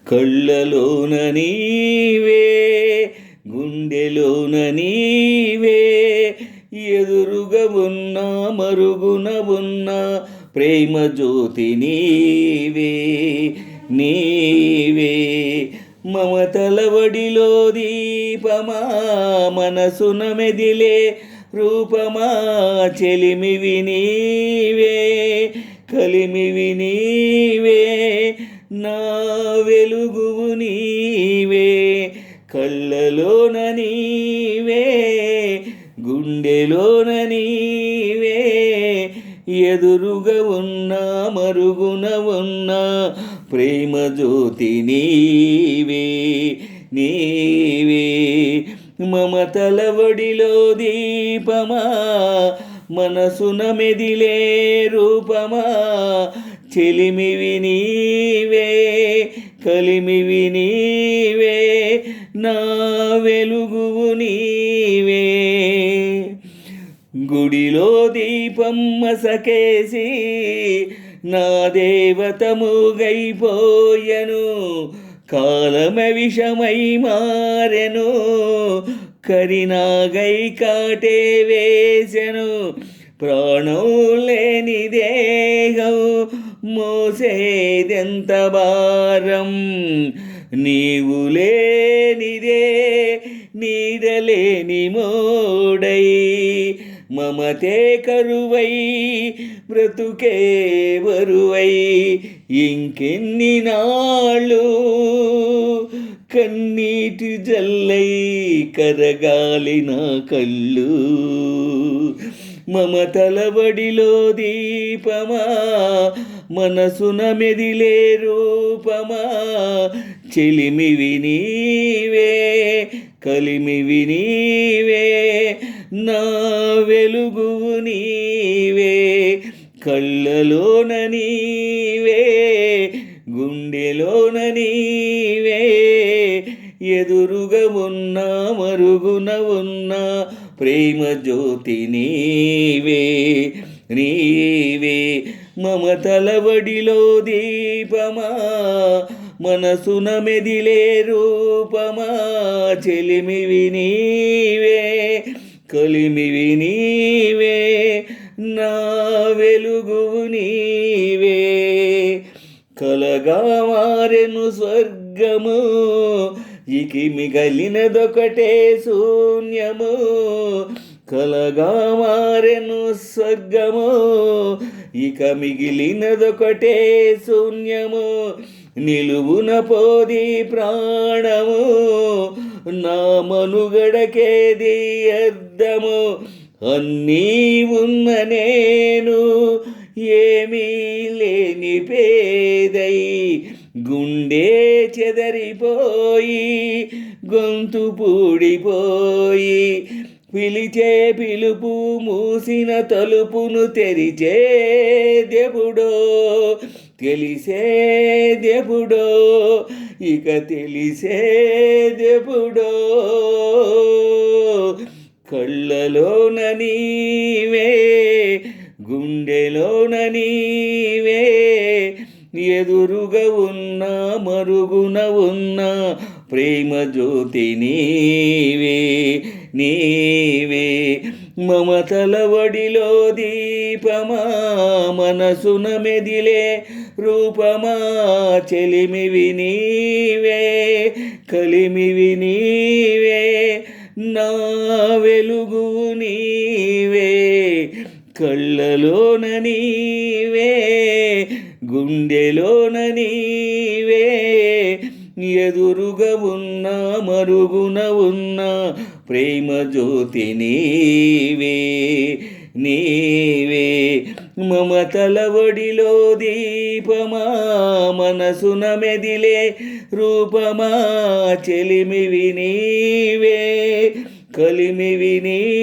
కళ్ళలోన నీవే, గుండెలోన నీవే, ఎదురుగా ఉన్నా మరుగున ఉన్నా ప్రేమ జ్యోతి నీవే, నీవే మమతల వడిలో దీపమా, మనసున మెదిలే రూపమా, చెలిమివి నీవే, కలిమివి నీవే, నా వెలుగువు నీవే, కళ్ళలోన నీవే, గుండెలోన నీవే, ఎదురుగా ఉన్నా మరుగున ఉన్నా ప్రేమ జ్యోతి నీవే, నీవే మమతల వడిలో దీపమా, మనసున మెదిలే రూపమా, చెలిమివి నీవే, కలిమివి నీవే, నా వెలుగువు నీవే. గుడిలో దీపం మసకేసి నా దేవత మూగైపోయెను, కాలమే విషమై మారెను, కరినాగై కాటే వేసెను, ప్రాణం లేని దేహం మోసేదెంత భారం, నీవు లేనిదే నీడలేని మోడై, మమతే కరువై బ్రతుకే బరువై, ఇంకెన్ని నాళ్ళు కన్నీటి జల్లై కరగాలి నా కళ్ళు, మమతల బడిలో దీపమా, మనసున మెదిలే రూపమా, చెలిమివి నీవే, కలిమివి నీవే, నా వెలుగువు నీవే, కళ్ళలోన నీవే, గుండెలోన నీవే, ఎదురుగా ఉన్నా మరుగున ఉన్నా ప్రేమ జ్యోతి నీవే, నీవే మమతల వడిలో దీపమా, మనసున మెదిలే రూపమా, చెలిమివి నీవే, కలిమివి నీవే, నా వెలుగువు నీవే. కలగా మారెను స్వర్గము, ఇకి మిగలినదొకటే శూన్యము, కలగా మారెను స్వర్గము, ఇక మిగిలినదొకటే శూన్యము, నిలువున పోది ప్రాణము, నా మనుగడకేది అర్థము, అన్నీ ఉన్న నేను ఏమీ లేని పేదై, గుండె చెదరిపోయి గొంతు పూడిపోయి, పిలిచే పిలుపు మూసిన తలుపును తెరిచే దేవుడో, తెలిసే దేవుడో, ఇక తెలిసే దేవుడో, కళ్ళలోన నీవే, గుండెలోన నీవే, ఎదురుగా ఉన్నా మరుగున ఉన్నా ప్రేమ జ్యోతి నీవే, నీవే మమతల వడిలో దీపమా, మనసున మెదిలే రూపమా, చెలిమివి నీవే, కలిమివి నీవే, నా వెలుగువు నీవే, కళ్ళలోన నీవే, గుండెలోన నీవే, ఎదురుగా ఉన్నా మరుగున ఉన్నా ప్రేమ జ్యోతి నీవే, నీవే మమతల వడిలో దీపమా, మనసున మెదిలే రూపమా, చెలిమివి నీవే, కలిమివి నీవే.